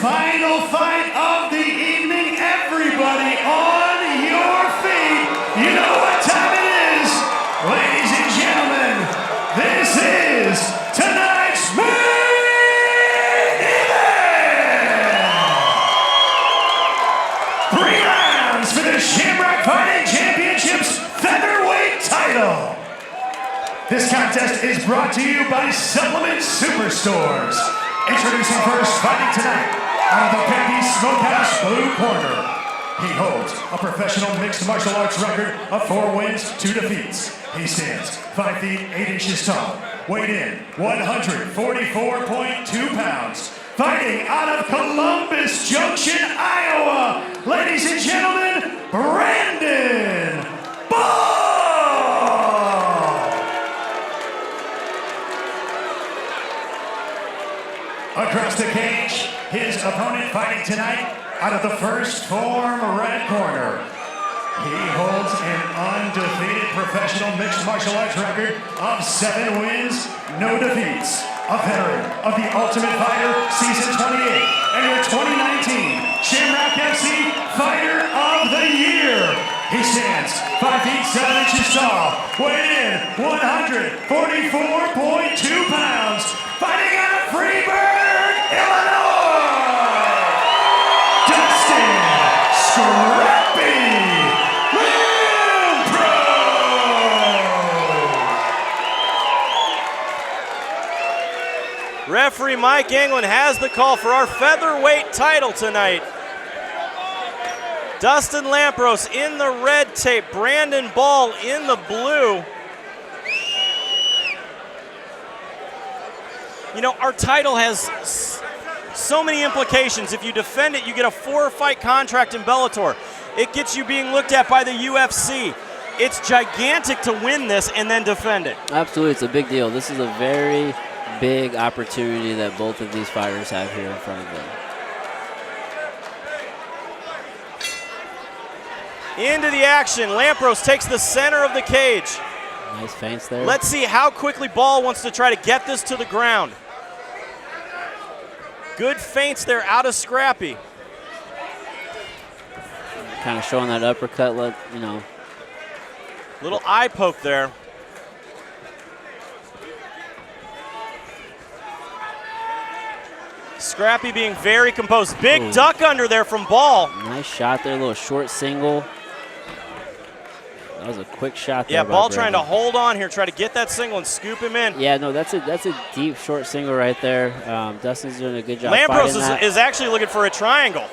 final fight of the evening. Everybody on your feet. You know what time it is. Ladies and gentlemen, this is tonight's main event. 3 rounds for the Shamrock Fighting Championships featherweight title. This contest is brought to you by Supplement Superstores. Introducing first, fighting tonight, out of the Baby Smokehouse blue corner. He holds a professional mixed martial arts record of 4 wins, 2 defeats. He stands 5 feet 8 inches tall, weighed in 144.2 pounds. Fighting out of Columbus Junction, Iowa, ladies and gentlemen, Brandon Ball! Across the cage, his opponent fighting tonight out of the first form red corner. He holds an undefeated professional mixed martial arts record of 7 wins, no defeats. A veteran of the Ultimate Fighter Season 28 and your 2019 Shamrock FC Fighter of the Year. He stands 5 feet 7 inches tall, weighed in 144.2 pounds, fighting out of Freeburg, Illinois, Dustin Lampros. Referee Mike England has the call for our featherweight title tonight. Dustin Lampros in the red tape, Brandon Ball in the blue. You know, our title has so many implications. If you defend it, you get a 4-fight contract in Bellator. It gets you being looked at by the UFC. It's gigantic to win this and then defend it. Absolutely, it's a big deal. This is a very big opportunity that both of these fighters have here in front of them. Into the action, Lampros takes the center of the cage. Nice feints there. Let's see how quickly Ball wants to try to get this to the ground. Good feints there out of Scrappy. Kind of showing that uppercut, you know. Little eye poke there. Scrappy being very composed. Big duck under there from Ball. Nice shot there, a little short single. That was a quick shot there. Yeah, Ball trying to hold on here, try to get that single and scoop him in. Yeah, no, that's a deep short single right there. Dustin's doing a good job. Lampros is actually looking for a triangle.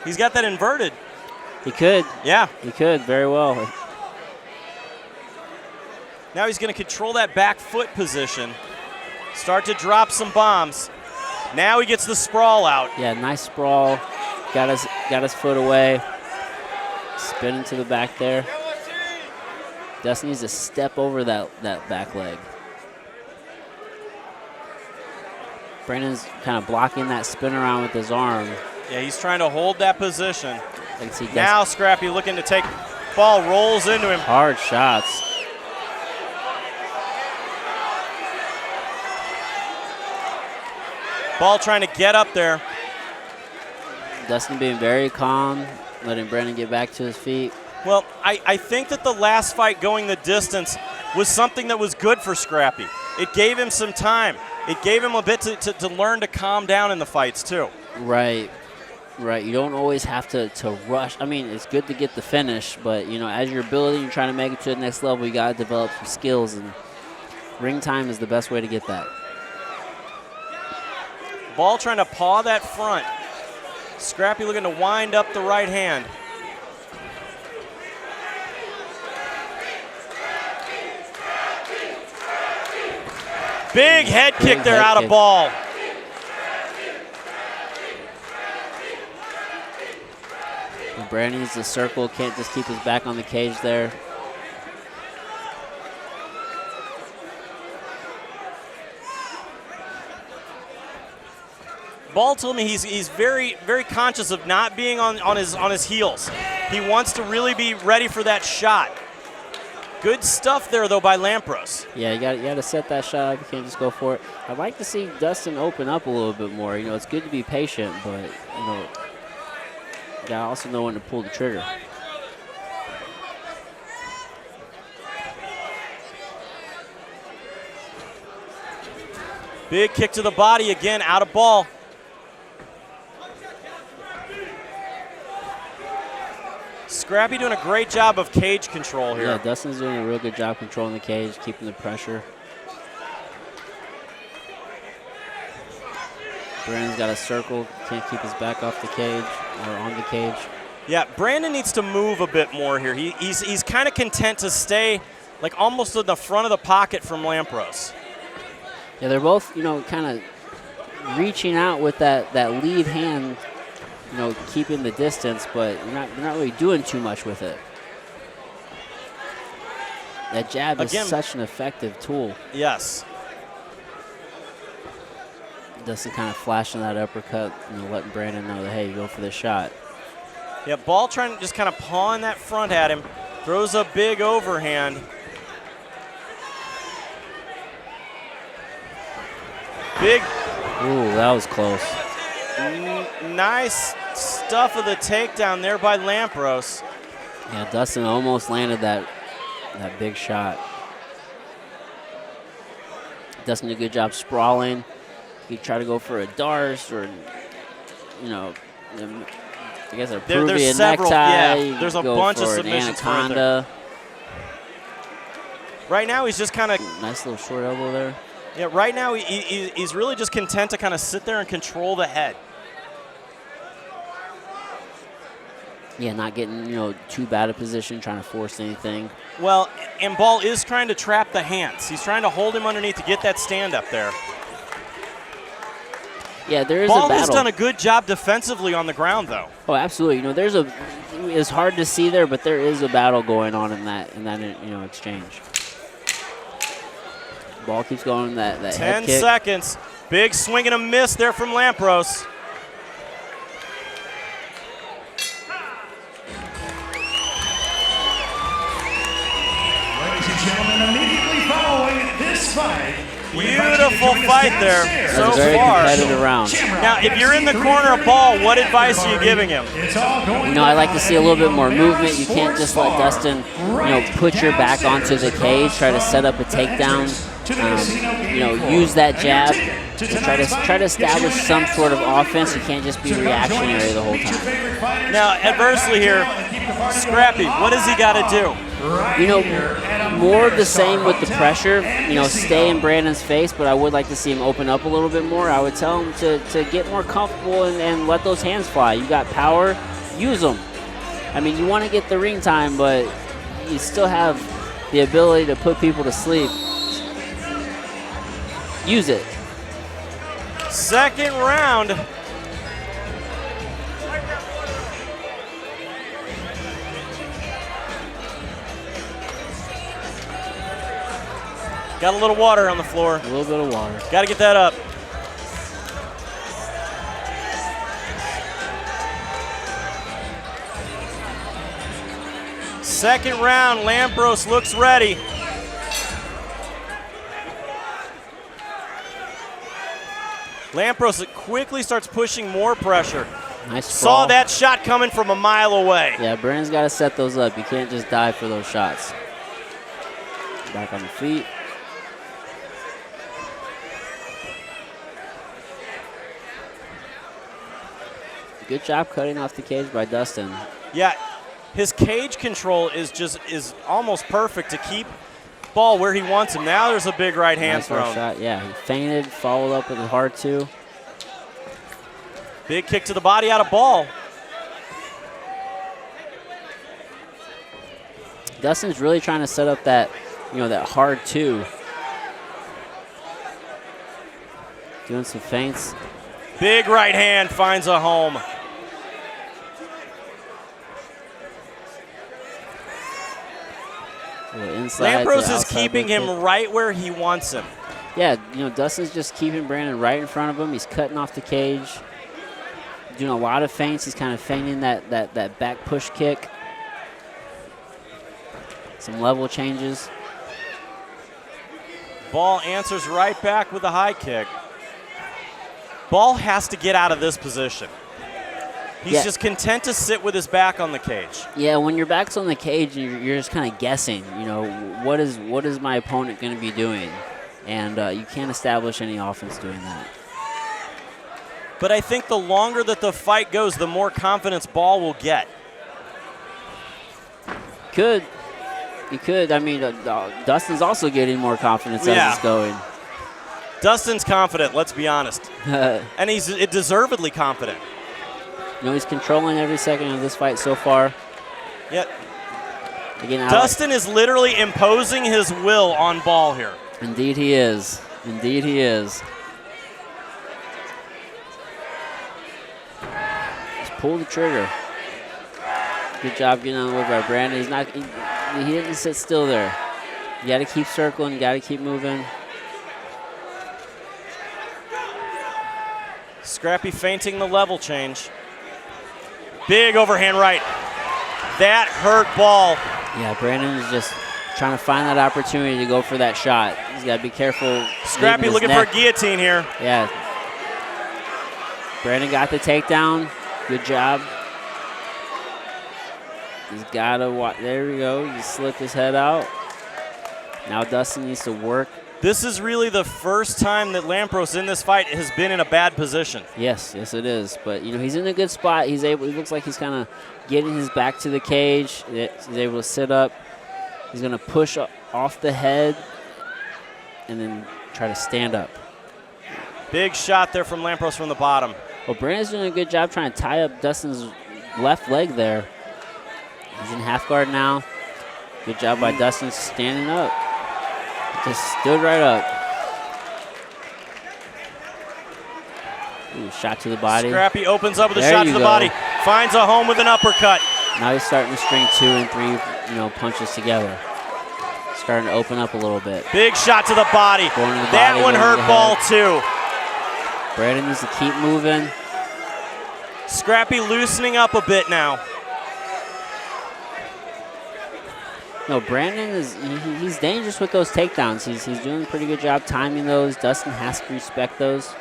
He's got that inverted. He could. Yeah. He could very well. Now he's going to control that back foot position. Start to drop some bombs. Now he gets the sprawl out. Yeah, nice sprawl. Got his foot away. Spinning to the back there. Dustin needs to step over that back leg. Brandon's kind of blocking that spin around with his arm. Yeah, he's trying to hold that position. See now Scrappy looking to take, Ball rolls into him. Hard shots. Ball trying to get up there. Dustin being very calm, letting Brandon get back to his feet. Well, I think that the last fight going the distance was something that was good for Scrappy. It gave him some time. It gave him a bit to learn to calm down in the fights, too. Right. Right. You don't always have to rush. I mean, it's good to get the finish, but, you know, as you're building, you're trying to make it to the next level, you got to develop some skills, and ring time is the best way to get that. Ball trying to paw that front. Scrappy looking to wind up the right hand. Big head kick there out of Ball. Brandon needs to circle, can't just keep his back on the cage there. Ball told me he's very, very conscious of not being on his heels. He wants to really be ready for that shot. Good stuff there, though, by Lampros. Yeah, you got to set that shot up. You can't just go for it. I'd like to see Dustin open up a little bit more. You know, it's good to be patient, but, you know, you got to also know when to pull the trigger. Big kick to the body again, out of ball. Scrappy doing a great job of cage control here. Yeah, Dustin's doing a real good job controlling the cage, keeping the pressure. Brandon's got a circle, can't keep his back off the cage or on the cage. Yeah, Brandon needs to move a bit more here. He's kind of content to stay like almost in the front of the pocket from Lampros. Yeah, they're both, you know, kind of reaching out with that lead hand, you know, keeping the distance, but you're not really doing too much with it. That jab is such an effective tool. Yes. Dustin kind of flashing that uppercut, you know, letting Brandon know that, hey, you go for this shot. Yeah, Ball trying to just kind of pawing that front at him. Throws a big overhand. Big. Ooh, that was close. Nice stuff of the takedown there by Lampros. Yeah, Dustin almost landed that big shot. Dustin did a good job sprawling. He tried to go for a Darce or, you know, I guess a Peruvian several, necktie. Yeah, there's a bunch of submissions for anaconda. Right now he's just kind of. Nice little short elbow there. Yeah, right now he's really just content to kind of sit there and control the head. Yeah, not getting, you know, too bad a position, trying to force anything. Well, and Ball is trying to trap the hands. He's trying to hold him underneath to get that stand up there. Yeah, there is Ball a battle. has done a good job defensively on the ground, though. Oh, absolutely. You know, it's hard to see there, but there is a battle going on in that you know, exchange. Ball keeps going that 10 head kick. seconds. Big swing and a miss there from Lampros. Ladies and gentlemen, immediately following this fight, beautiful fight there so That's a very far. competitive round. Now, if you're in the corner of Ball, what advice are you giving him? You know, I like to see a little bit more movement. You can't just let Dustin, you know, put your back onto the cage, try to set up a takedown. You know, use that jab to try to establish some sort of offense. You can't just be reactionary the whole time. Now, adversely here, Scrappy, what does he got to do? You know, more of the same with the pressure. You know, stay in Brandon's face, but I would like to see him open up a little bit more. I would tell him to get more comfortable and let those hands fly. You got power, use them. I mean, you want to get the ring time, but you still have the ability to put people to sleep. Use it. Second round. Got a little water on the floor. A little bit of water. Got to get that up. Second round, Lampros looks ready. Lampros quickly starts pushing more pressure. Nice sprawl. Saw that shot coming from a mile away. Yeah, Brandon's got to set those up. You can't just dive for those shots. Back on the feet. Good job cutting off the cage by Dustin. Yeah, his cage control is almost perfect to keep Ball where he wants him. Now there's a big right hand Nice left thrown. shot. Yeah, he feinted, followed up with a hard two. Big kick to the body out of Ball. Dustin's really trying to set up that, you know, that hard two. Doing some feints. Big right hand finds a home. Lampros is keeping him right where he wants him. Yeah, you know, Dustin's just keeping Brandon right in front of him. He's cutting off the cage, doing a lot of feints. He's kind of feinting that back push kick. some level changes. Ball answers right back with a high kick. Ball has to get out of this position. He's just content to sit with his back on the cage. Yeah, when your back's on the cage, you're just kind of guessing, you know, what is my opponent going to be doing? And you can't establish any offense doing that. But I think the longer that the fight goes, the more confidence Ball will get. He could. I mean, Dustin's also getting more confidence as it's going. Dustin's confident, let's be honest. And he's deservedly confident. You know, he's controlling every second of this fight so far. Yet, again, Dustin is literally imposing his will on Ball here. Indeed he is. Indeed he is. Just pull the trigger. Good job getting on the way by Brandon. He didn't sit still there. You got to keep circling. You got to keep moving. Scrappy feinting the level change. Big overhand right. That hurt Ball. Yeah, Brandon is just trying to find that opportunity to go for that shot. He's got to be careful. Scrappy looking for a guillotine here. Yeah. Brandon got the takedown. Good job. He's got to watch. There we go. He slipped his head out. Now Dustin needs to work. This is really the first time that Lampros in this fight has been in a bad position. Yes, it is. But you know, he's in a good spot. He looks like he's kind of getting his back to the cage. He's able to sit up. He's going to push off the head and then try to stand up. Big shot there from Lampros from the bottom. Well, Brandon's doing a good job trying to tie up Dustin's left leg there. He's in half guard now. Good job by Dustin standing up. Just stood right up. Ooh, shot to the body. Scrappy opens up with a shot to the body. Finds a home with an uppercut. Now he's starting to string 2 and 3, punches together. Starting to open up a little bit. Big shot to the body. That one hurt Ball too. Brandon needs to keep moving. Scrappy loosening up a bit now. No, Brandon he's dangerous with those takedowns. He's doing a pretty good job timing those. Dustin has to respect those.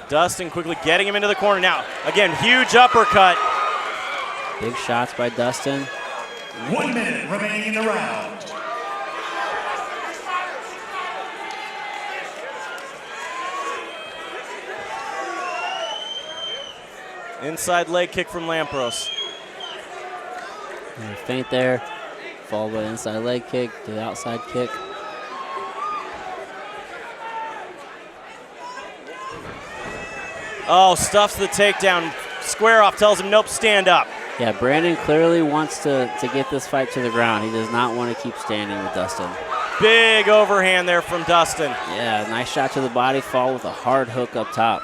Dustin quickly getting him into the corner now. Again, huge uppercut. Big shots by Dustin. 1 minute remaining in the round. Inside leg kick from Lampros. Feint there, followed by inside leg kick to the outside kick. Oh, stuffs the takedown. Square off, tells him, nope, stand up. Yeah, Brandon clearly wants to get this fight to the ground. He does not want to keep standing with Dustin. Big overhand there from Dustin. Yeah, nice shot to the body, fall with a hard hook up top.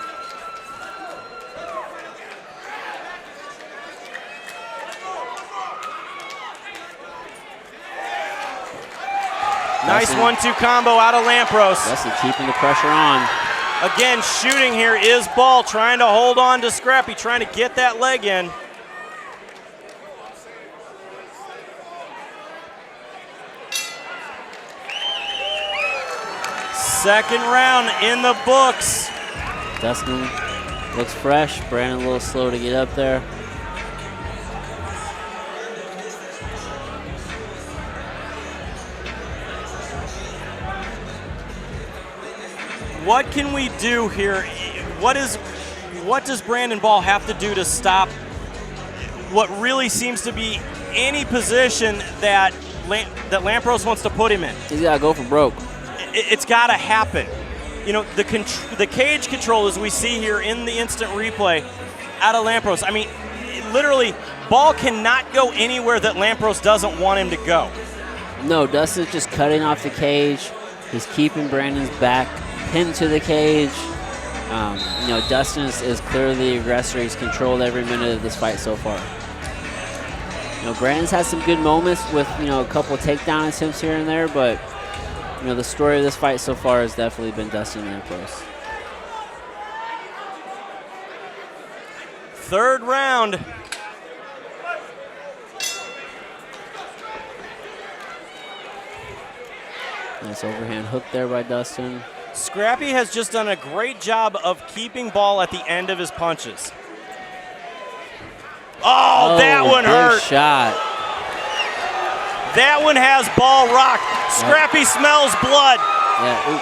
Nice 1-2 combo out of Lampros. Dustin keeping the pressure on. Again, shooting here is Ball, trying to hold on to Scrappy, trying to get that leg in. Second round in the books. Dustin looks fresh. Brandon a little slow to get up there. What can we do here? What does Brandon Ball have to do to stop what really seems to be any position that Lampros wants to put him in? He's got to go for broke. It's got to happen. You know, the cage control, as we see here in the instant replay, out of Lampros. I mean, literally, Ball cannot go anywhere that Lampros doesn't want him to go. No, Dustin's just cutting off the cage. He's keeping Brandon's back pinned to the cage. Dustin is clearly the aggressor. He's controlled every minute of this fight so far. Brandon's had some good moments with, a couple of takedown attempts here and there, but, the story of this fight so far has definitely been Dustin Lampros. Third round. Nice overhand hook there by Dustin. Scrappy has just done a great job of keeping ball at the end of his punches. Oh, that one hurt. Shot. That one has ball rocked. Scrappy smells blood. Yeah, ooh.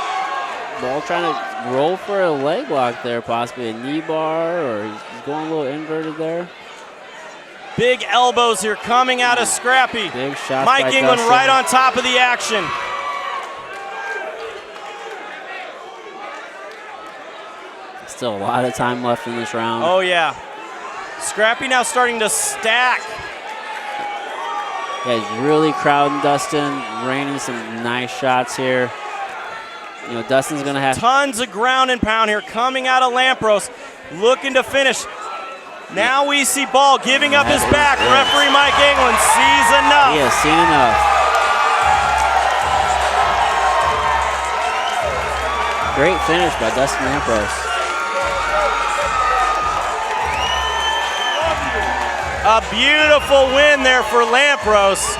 Ball trying to roll for a leg lock there, possibly a knee bar, or he's going a little inverted there. Big elbows here coming out of Scrappy. Big shot. Mike England Dustin. right on top of the action. Still a lot of time left in this round. Oh, yeah. Scrappy now starting to stack. Yeah, he's really crowding Dustin, raining some nice shots here. You know, Dustin's going to have tons of ground and pound here coming out of Lampros, looking to finish. Now we see Ball giving up his back. Referee Mike England sees enough. He has seen enough. Great finish by Dustin Lampros. A beautiful win there for Lampros.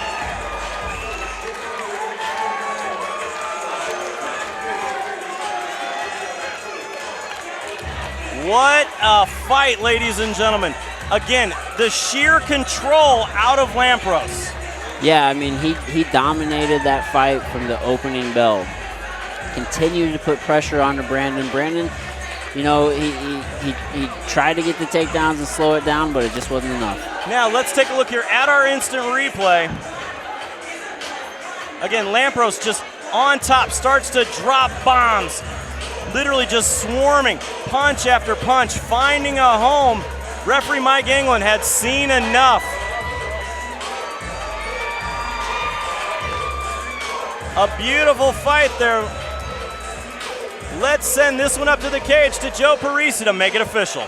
What a fight, ladies and gentlemen. Again, the sheer control out of Lampros. Yeah, I mean, he dominated that fight from the opening bell. Continued to put pressure on to Brandon. Brandon, you know, he tried to get the takedowns and slow it down, but it just wasn't enough. Now let's take a look here at our instant replay. Again, Lampros just on top, starts to drop bombs. Literally just swarming, punch after punch, finding a home. Referee Mike England had seen enough. A beautiful fight there. Let's send this one up to the cage to Joe Parisi to make it official.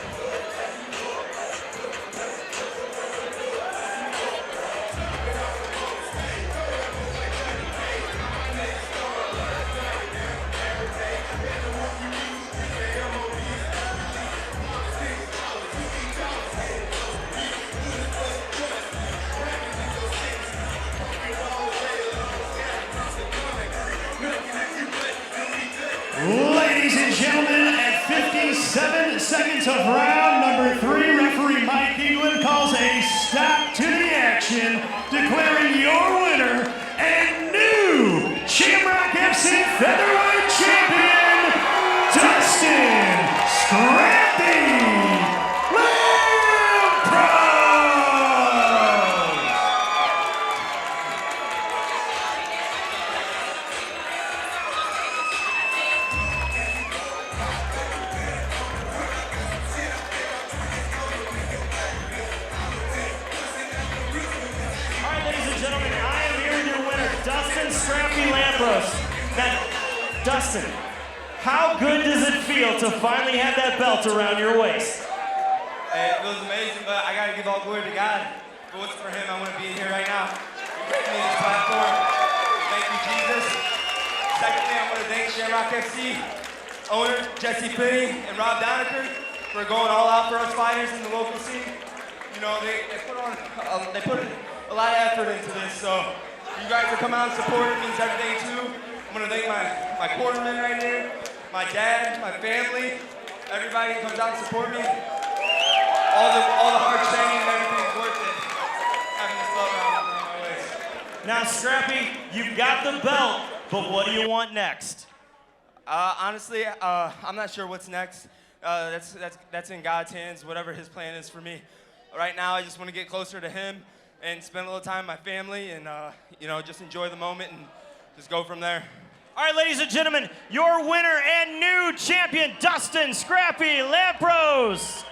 Ladies and gentlemen, at 57 seconds of round number 3, referee Mike England calls a stop to the action, declaring your winner and new Shamrock FC Featherweight Champion, Dustin Scrappy Lampros! Dustin Scrappy Lampros. Now, Dustin, how good does it feel to finally have that belt around your waist? Hey, it feels amazing, but I gotta give all glory to God. If it wasn't for him, I wouldn't be here right now. He gave me this platform. Thank you, Jesus. Secondly, I want to thank Shamrock FC owner Jesse Finney and Rob Doniker for going all out for us fighters in the local scene. You know, they put a lot of effort into this, so you guys are coming out and supporting means everything too. I'm gonna thank my cornerman right here, my dad, my family, everybody who comes out and support me. All the hard training and everything's worth it. Having this belt around my waist. Now, Scrappy, you've got the belt, but what do you want next? Honestly, I'm not sure what's next. That's in God's hands, whatever his plan is for me. Right now, I just want to get closer to him and spend a little time with my family and, you know, just enjoy the moment and just go from there. All right, ladies and gentlemen, your winner and new champion, Dustin Scrappy Lampros.